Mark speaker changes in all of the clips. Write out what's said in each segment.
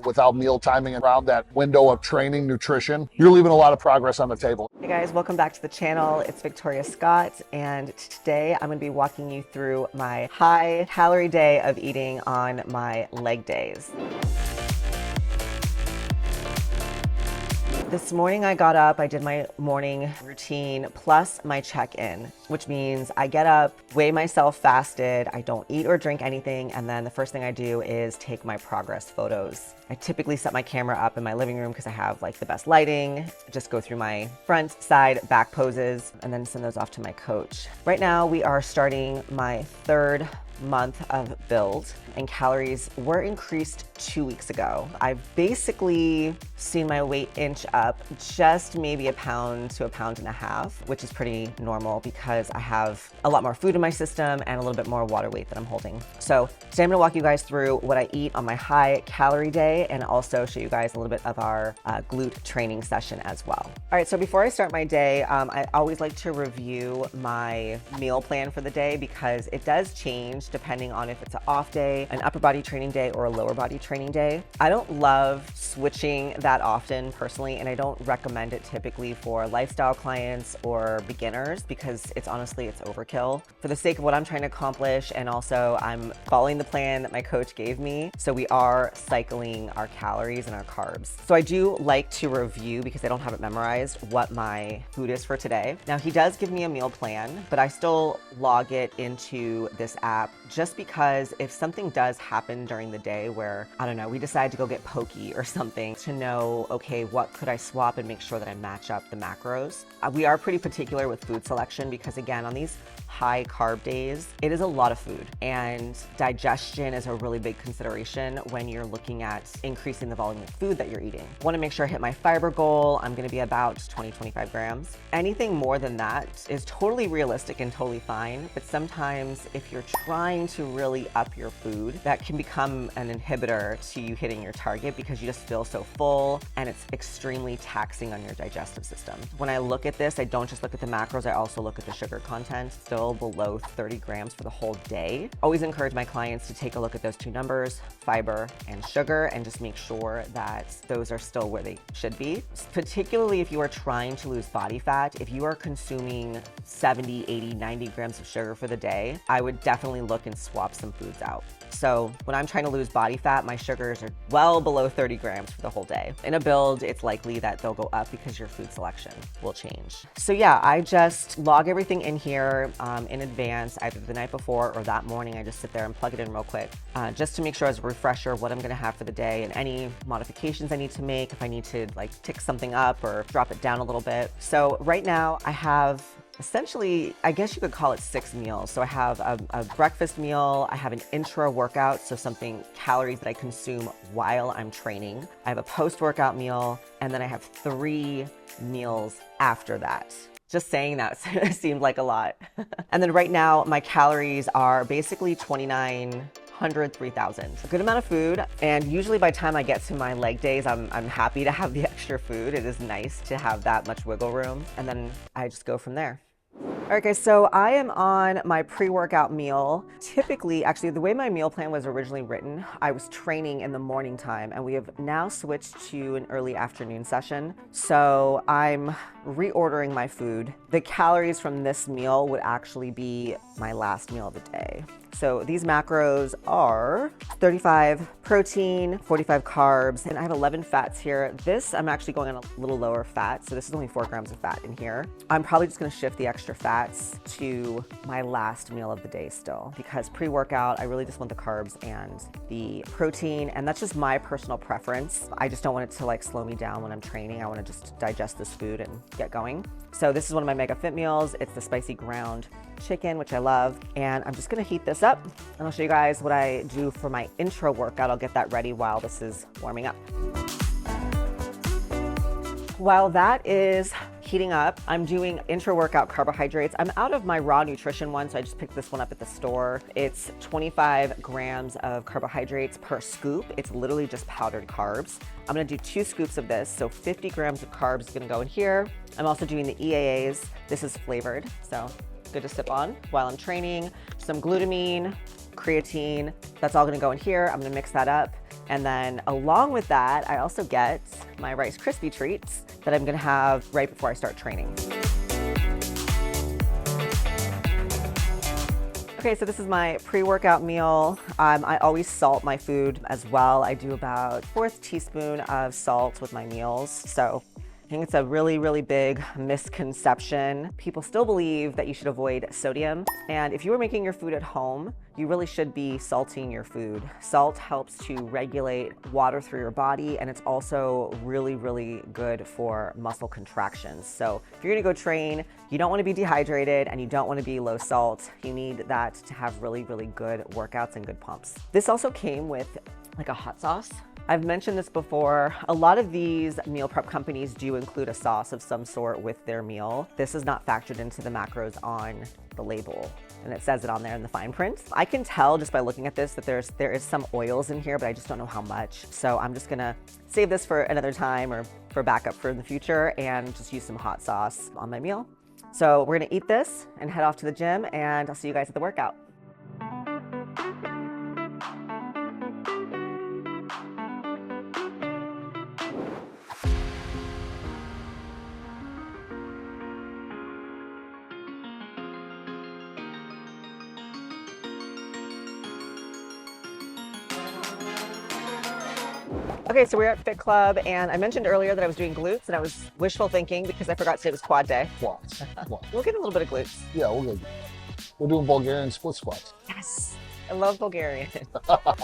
Speaker 1: without meal timing around that window of training nutrition, you're leaving a lot of progress on the table.
Speaker 2: Hey guys, welcome back to the channel. It's Victoria Scott, and today I'm going to be walking you through my high calorie day of eating on my leg days. This morning I got up, I did my morning routine plus my check-in, which means I get up, weigh myself fasted, I don't eat or drink anything, and then the first thing I do is take my progress photos. I typically set my camera up in my living room because I have like the best lighting, just go through my front, side, back poses, and then send those off to my coach. Right now we are starting my third month of build, and calories were increased 2 weeks ago. I've basically seen my weight inch up just maybe a pound to a pound and a half, which is pretty normal because I have a lot more food in my system and a little bit more water weight that I'm holding. So today I'm gonna walk you guys through what I eat on my high calorie day and also show you guys a little bit of our glute training session as well. All right, so before I start my day, I always like to review my meal plan for the day because it does change depending on if it's an off day, an upper body training day, or a lower body training day. I don't love switching that often personally, and I don't recommend it typically for lifestyle clients or beginners because it's overkill. For the sake of what I'm trying to accomplish, and also I'm following the plan that my coach gave me, so we are cycling our calories and our carbs. So I do like to review, because I don't have it memorized, what my food is for today. Now he does give me a meal plan, but I still log it into this app just because if something does happen during the day where, I don't know, we decide to go get pokey or something, to know, okay, what could I swap and make sure that I match up the macros. We are pretty particular with food selection because again, on these high carb days, it is a lot of food, and digestion is a really big consideration when you're looking at increasing the volume of food that you're eating. I want to make sure I hit my fiber goal. I'm going to be about 20-25 grams. Anything more than that is totally realistic and totally fine, but sometimes if you're trying to really up your food, that can become an inhibitor to you hitting your target because you just feel so full and it's extremely taxing on your digestive system. When I look at this, I don't just look at the macros, I also look at the sugar content, still below 30 grams for the whole day. Always encourage my clients to take a look at those two numbers, fiber and sugar, and just make sure that those are still where they should be. Particularly if you are trying to lose body fat, if you are consuming 70, 80, 90 grams of sugar for the day, I would definitely look and swap some foods out. So when I'm trying to lose body fat, my sugars are well below 30 grams for the whole day. In a build, it's likely that they'll go up because your food selection will change. So yeah, I just log everything in here in advance, either the night before or that morning. I just sit there and plug it in real quick, just to make sure as a refresher what I'm gonna have for the day and any modifications I need to make, if I need to like tick something up or drop it down a little bit. So right now I have essentially, I guess you could call it 6 meals. So I have a breakfast meal, I have an intra workout, so something calories that I consume while I'm training. I have a post-workout meal, and then I have 3 meals after that. Just saying that seemed like a lot. And then right now, my calories are basically 2,900, 3,000. A good amount of food, and usually by the time I get to my leg days, I'm happy to have the extra food. It is nice to have that much wiggle room, and then I just go from there. All right guys, so I am on my pre-workout meal. Typically, actually the way my meal plan was originally written, I was training in the morning time, and we have now switched to an early afternoon session. So I'm reordering my food. The calories from this meal would actually be my last meal of the day. So these macros are 35 protein, 45 carbs, and I have 11 fats here. This, I'm actually going on a little lower fat, so this is only 4 grams of fat in here. I'm probably just gonna shift the extra fats to my last meal of the day still, because pre-workout, I really just want the carbs and the protein, and that's just my personal preference. I just don't want it to like slow me down when I'm training. I wanna just digest this food and get going. So this is one of my MegaFit meals. It's the spicy ground chicken, which I love. And I'm just gonna heat this up and I'll show you guys what I do for my intro workout. I'll get that ready while this is warming up. While that is heating up, I'm doing intra-workout carbohydrates. I'm out of my raw nutrition one, so I just picked this one up at the store. It's 25 grams of carbohydrates per scoop. It's literally just powdered carbs. I'm gonna do 2 scoops of this, so 50 grams of carbs is gonna go in here. I'm also doing the EAAs. This is flavored, so good to sip on while I'm training. Some glutamine, creatine, that's all gonna go in here. I'm gonna mix that up. And then along with that, I also get my Rice Krispie treats that I'm gonna have right before I start training. Okay, so this is my pre-workout meal. I always salt my food as well. I do about 1/4 teaspoon of salt with my meals. So I think it's a really, really big misconception. People still believe that you should avoid sodium. And if you were making your food at home, you really should be salting your food. Salt helps to regulate water through your body, and it's also really, really good for muscle contractions. So if you're gonna go train, you don't wanna be dehydrated and you don't wanna be low salt. You need that to have really, really good workouts and good pumps. This also came with like a hot sauce. I've mentioned this before. A lot of these meal prep companies do include a sauce of some sort with their meal. This is not factored into the macros on the label, and it says it on there in the fine print. I can tell just by looking at this that there is some oils in here, but I just don't know how much. So I'm just gonna save this for another time or for backup for the future and just use some hot sauce on my meal. So we're gonna eat this and head off to the gym, and I'll see you guys at the workout. Okay, so we're at Fit Club, and I mentioned earlier that I was doing glutes, and I was wishful thinking because I forgot to say it was quad day.
Speaker 1: Squats.
Speaker 2: We'll get a little bit of glutes.
Speaker 1: Yeah, we're good. We're doing Bulgarian split squats.
Speaker 2: Yes, I love Bulgarian.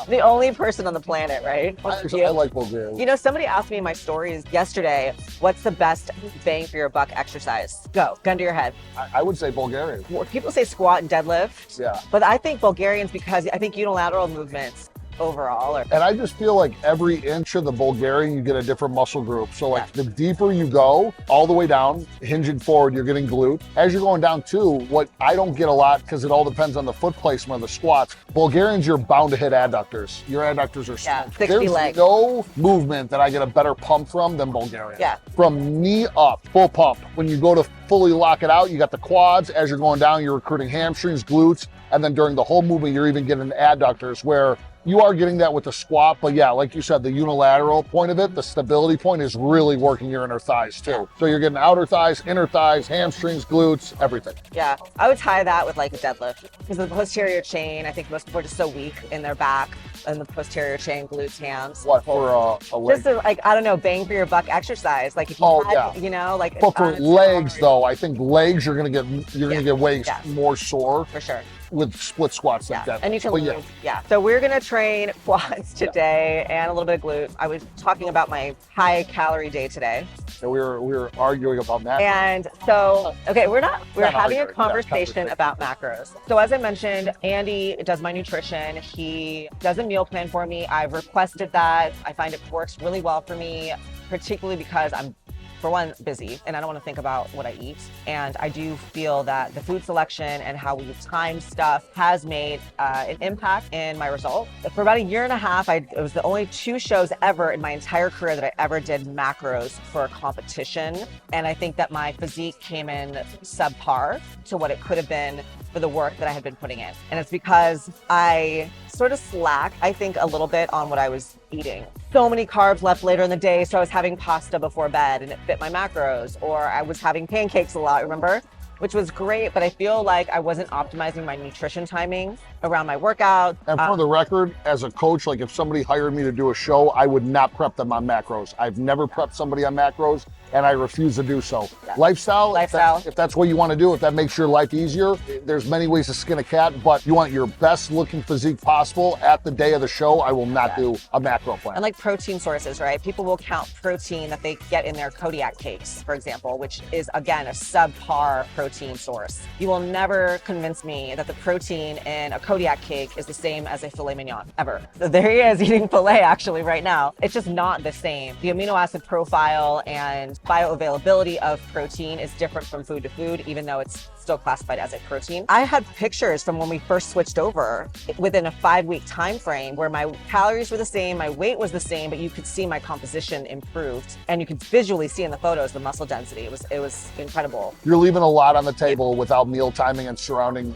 Speaker 2: The only person on the planet, right?
Speaker 1: I like Bulgarian.
Speaker 2: You know, somebody asked me in my stories yesterday, what's the best bang for your buck exercise? Go, gun to your head.
Speaker 1: I would say Bulgarian.
Speaker 2: People say squat and deadlift,
Speaker 1: Yeah.
Speaker 2: but I think Bulgarians because I think unilateral movements overall are.
Speaker 1: And I just feel like every inch of the Bulgarian, you get a different muscle group. So like the deeper you go, all the way down, hinging forward, you're getting glute. As you're going down too, what I don't get a lot, because it all depends on the foot placement of the squats, Bulgarians, you're bound to hit adductors. Your adductors are
Speaker 2: Yeah,
Speaker 1: smoked.
Speaker 2: 60
Speaker 1: There's
Speaker 2: legs.
Speaker 1: no movement that I get a better pump from than Bulgarian.
Speaker 2: Yeah.
Speaker 1: From knee up, full pump. When you go to fully lock it out, you got the quads. As you're going down, you're recruiting hamstrings, glutes, and then during the whole movement, you're even getting adductors, where you are getting that with the squat, but yeah, like you said, the unilateral point of it, the stability point is really working your inner thighs too. So you're getting outer thighs, inner thighs, hamstrings, glutes, everything.
Speaker 2: Yeah, I would tie that with like a deadlift because the posterior chain, I think most people are just so weak in their back and the posterior chain, glutes, hams.
Speaker 1: What, for a leg?
Speaker 2: Just a, like, I don't know, bang for your buck exercise. Like if you had, you know, like.
Speaker 1: But for legs though, I think legs, you're gonna get way more sore.
Speaker 2: For sure.
Speaker 1: With split squats like that.
Speaker 2: And you can move, So we're gonna train quads today and a little bit of glute. I was talking about my high calorie day today.
Speaker 1: And we were arguing about macros.
Speaker 2: And so, okay, we're having a conversation about macros. So as I mentioned, Andy does my nutrition. He does a meal plan for me. I've requested that. I find it works really well for me, particularly because I'm, for one, busy and I don't want to think about what I eat. And I do feel that the food selection and how we time stuff has made an impact in my result. For about 1.5 years, it was the only 2 shows ever in my entire career that I ever did macros for a competition. And I think that my physique came in subpar to what it could have been for the work that I had been putting in. And it's because I sort of slacked, I think, a little bit on what I was eating. So many carbs left later in the day, so I was having pasta before bed and it fit my macros, or I was having pancakes a lot, remember? Which was great, but I feel like I wasn't optimizing my nutrition timing around my workout.
Speaker 1: And for the record, as a coach, like if somebody hired me to do a show, I would not prep them on macros. I've never prepped somebody on macros, and I refuse to do so. Lifestyle. If that's what you want to do, if that makes your life easier, there's many ways to skin a cat, but you want your best looking physique possible at the day of the show, I will not do a macro plan.
Speaker 2: And like protein sources, right? People will count protein that they get in their Kodiak cakes, for example, which is, again, a subpar protein source. You will never convince me that the protein in a Kodiak cake is the same as a filet mignon, ever. So there he is eating filet actually right now. It's just not the same. The amino acid profile and bioavailability of protein is different from food to food, even though it's still classified as a protein. I had pictures from when we first switched over within a 5-week time frame where my calories were the same, my weight was the same, but you could see my composition improved, and you could visually see in the photos the muscle density. It was incredible.
Speaker 1: You're leaving a lot on the table without meal timing and surrounding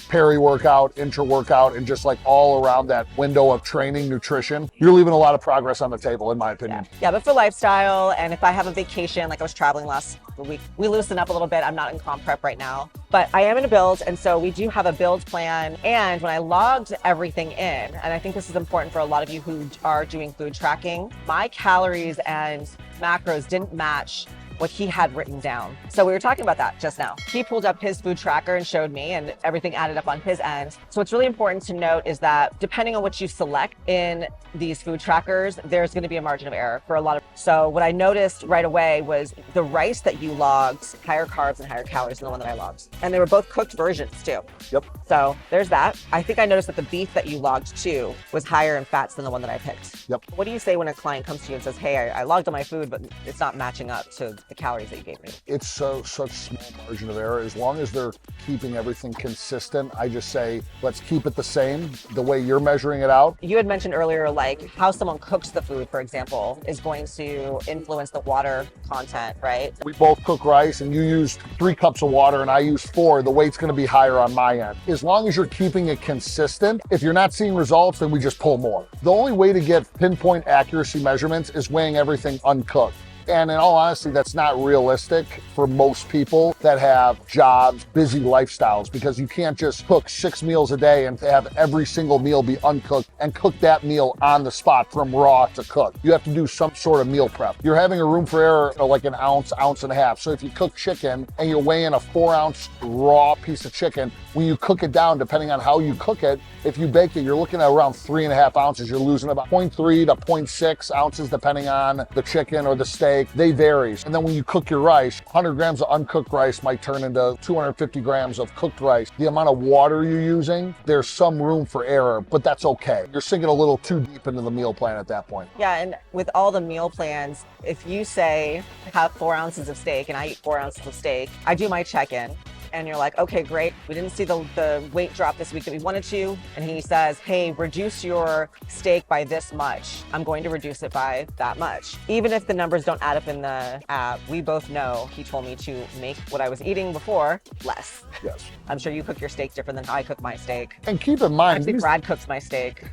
Speaker 1: peri-workout, intra-workout, and just like all around that window of training, nutrition. You're leaving a lot of progress on the table, in my opinion.
Speaker 2: Yeah, but for lifestyle, and if I have a vacation, like I was traveling last week, we loosen up a little bit. I'm not in comp prep right now, but I am in a build, and so we do have a build plan. And when I logged everything in, and I think this is important for a lot of you who are doing food tracking, my calories and macros didn't match what he had written down. So we were talking about that just now. He pulled up his food tracker and showed me, and everything added up on his end. So what's really important to note is that depending on what you select in these food trackers, there's gonna be a margin of error for a lot of. So what I noticed right away was the rice that you logged, higher carbs and higher calories than the one that I logged. And they were both cooked versions too.
Speaker 1: Yep.
Speaker 2: So there's that. I think I noticed that the beef that you logged too was higher in fats than the one that I picked.
Speaker 1: Yep.
Speaker 2: What do you say when a client comes to you and says, hey, I logged all my food, but it's not matching up to the calories that you gave me?
Speaker 1: It's such small margin of error. As long as they're keeping everything consistent, I just say, let's keep it the same, the way you're measuring it out.
Speaker 2: You had mentioned earlier, like how someone cooks the food, for example, is going to influence the water content, right?
Speaker 1: We both cook rice and you use 3 cups of water and I use 4, the weight's gonna be higher on my end. As long as you're keeping it consistent, if you're not seeing results, then we just pull more. The only way to get pinpoint accuracy measurements is weighing everything uncooked. And in all honesty, that's not realistic for most people that have jobs, busy lifestyles, because you can't just cook 6 meals a day and have every single meal be uncooked and cook that meal on the spot from raw to cooked. You have to do some sort of meal prep. You're having a room for error like an ounce, ounce and a half. So if you cook chicken and you're weighing a 4-ounce raw piece of chicken, when you cook it down, depending on how you cook it, if you bake it, you're looking at around 3.5 ounces. You're losing about 0.3 to 0.6 ounces, depending on the chicken or the steak. They vary. And then when you cook your rice, 100 grams of uncooked rice might turn into 250 grams of cooked rice. The amount of water you're using, there's some room for error, but that's okay. You're sinking a little too deep into the meal plan at that point.
Speaker 2: Yeah, and with all the meal plans, if you say have 4 ounces of steak and I eat 4 ounces of steak, I do my check-in. And you're like, okay, great. We didn't see the weight drop this week that we wanted to. And he says, hey, reduce your steak by this much. I'm going to reduce it by that much. Even if the numbers don't add up in the app, we both know he told me to make what I was eating before less.
Speaker 1: Yes.
Speaker 2: I'm sure you cook your steak different than how I cook my steak.
Speaker 1: And keep in mind,
Speaker 2: Actually, Brad cooks my steak.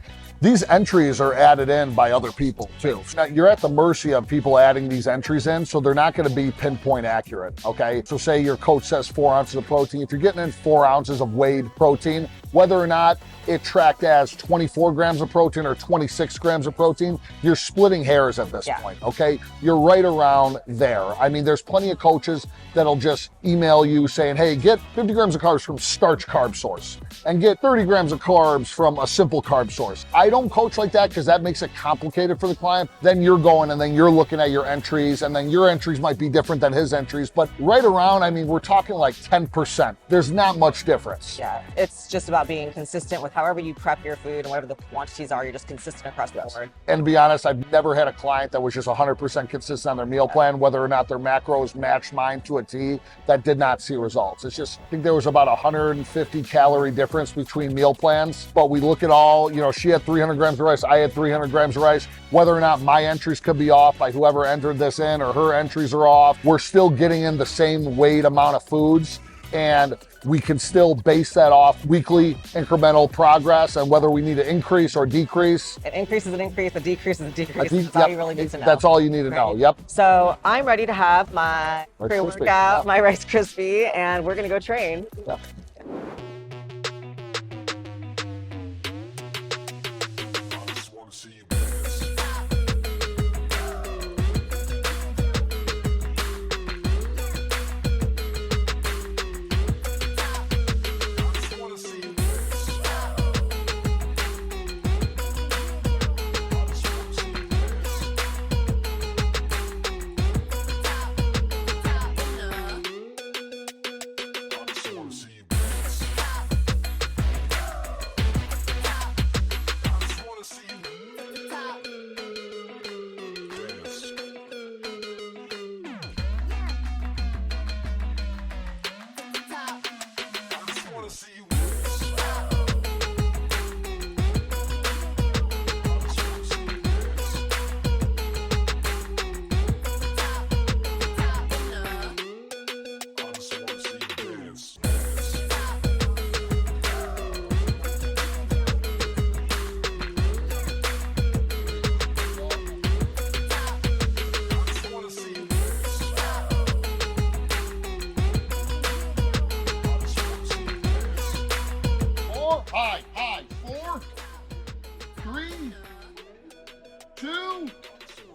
Speaker 1: these entries are added in by other people too. Now, you're at the mercy of people adding these entries in, so they're not going to be pinpoint accurate, okay? So say your coach says 4 ounces of protein. If you're getting in 4 ounces of weighed protein, whether or not it tracked as 24 grams of protein or 26 grams of protein, you're splitting hairs at this point, okay? You're right around there. I mean, there's plenty of coaches that'll just email you saying, hey, get 50 grams of carbs from starch carb source and get 30 grams of carbs from a simple carb source. I don't coach like that because that makes it complicated for the client. Then you're going and then you're looking at your entries, and then your entries might be different than his entries, but right around, I mean, we're talking like 10%. There's not much difference.
Speaker 2: Yeah, it's just about being consistent with however you prep your food and whatever the quantities are. You're just consistent across the board.
Speaker 1: And to be honest, I've never had a client that was just 100% consistent on their meal plan, whether or not their macros matched mine to a T, that did not see results. It's just, I think there was about 150 calorie difference between meal plans, but we look at all, you know, she had 300 grams of rice, I had 300 grams of rice. Whether or not my entries could be off by whoever entered this in or her entries are off, we're still getting in the same weight amount of foods, and we can still base that off weekly incremental progress and whether we need to increase or decrease.
Speaker 2: An increase is an increase, a decrease is a decrease. That's all you really need to know.
Speaker 1: That's all you need to know, yep.
Speaker 2: So I'm ready to have my pre-workout, my Rice Krispie, and we're gonna go train.
Speaker 1: Yep.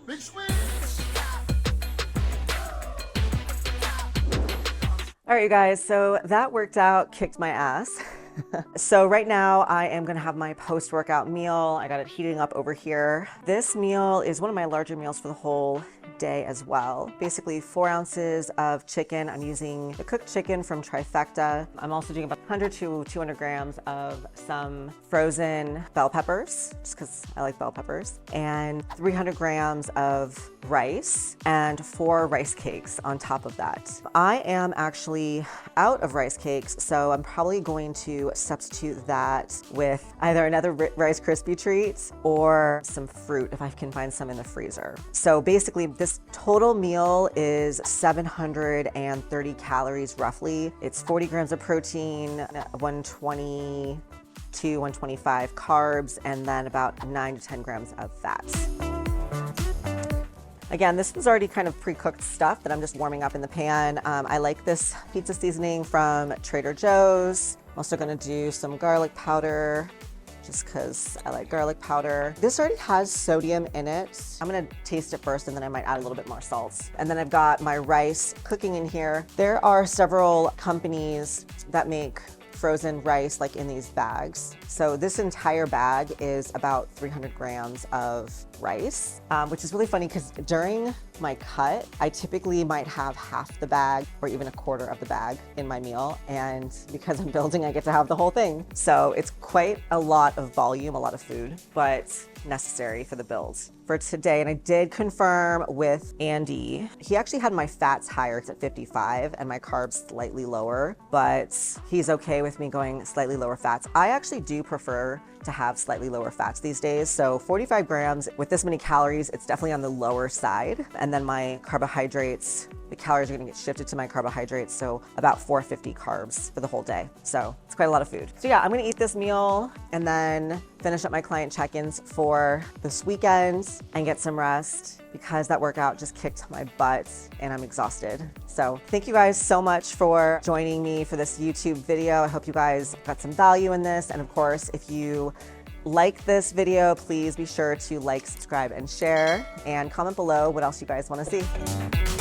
Speaker 1: Big swing.
Speaker 2: All right, you guys, so that worked out, kicked my ass. So right now I am gonna have my post-workout meal. I got it heating up over here. This meal is one of my larger meals for the whole day as well. Basically 4 ounces of chicken. I'm using the cooked chicken from Trifecta. I'm also doing about 100 to 200 grams of some frozen bell peppers, just because I like bell peppers, and 300 grams of rice and 4 rice cakes on top of that. I am actually out of rice cakes, so I'm probably going to substitute that with either another Rice Krispie treat or some fruit if I can find some in the freezer. So basically this total meal is 730 calories roughly. It's 40 grams of protein, 120 to 125 carbs, and then about 9 to 10 grams of fats. Again, this was already kind of pre-cooked stuff that I'm just warming up in the pan. I like this pizza seasoning from Trader Joe's. I'm also gonna do some garlic powder, just because I like garlic powder. This already has sodium in it. I'm gonna taste it first and then I might add a little bit more salt. And then I've got my rice cooking in here. There are several companies that make frozen rice like in these bags. So this entire bag is about 300 grams of rice, which is really funny because during my cut, I typically might have half the bag or even a quarter of the bag in my meal. And because I'm building, I get to have the whole thing. So it's quite a lot of volume, a lot of food, but necessary for the build. For today, and I did confirm with Andy, he actually had my fats higher, it's at 55, and my carbs slightly lower, but he's okay with me going slightly lower fats. I actually do prefer to have slightly lower fats these days. So 45 grams with this many calories, it's definitely on the lower side. And then my carbohydrates, the calories are gonna get shifted to my carbohydrates. So about 450 carbs for the whole day. So it's quite a lot of food. So yeah, I'm gonna eat this meal and then finish up my client check-ins for this weekend and get some rest because that workout just kicked my butt and I'm exhausted. So thank you guys so much for joining me for this YouTube video. I hope you guys got some value in this. And of course, if you like this video, please be sure to like, subscribe, and share, and comment below what else you guys want to see.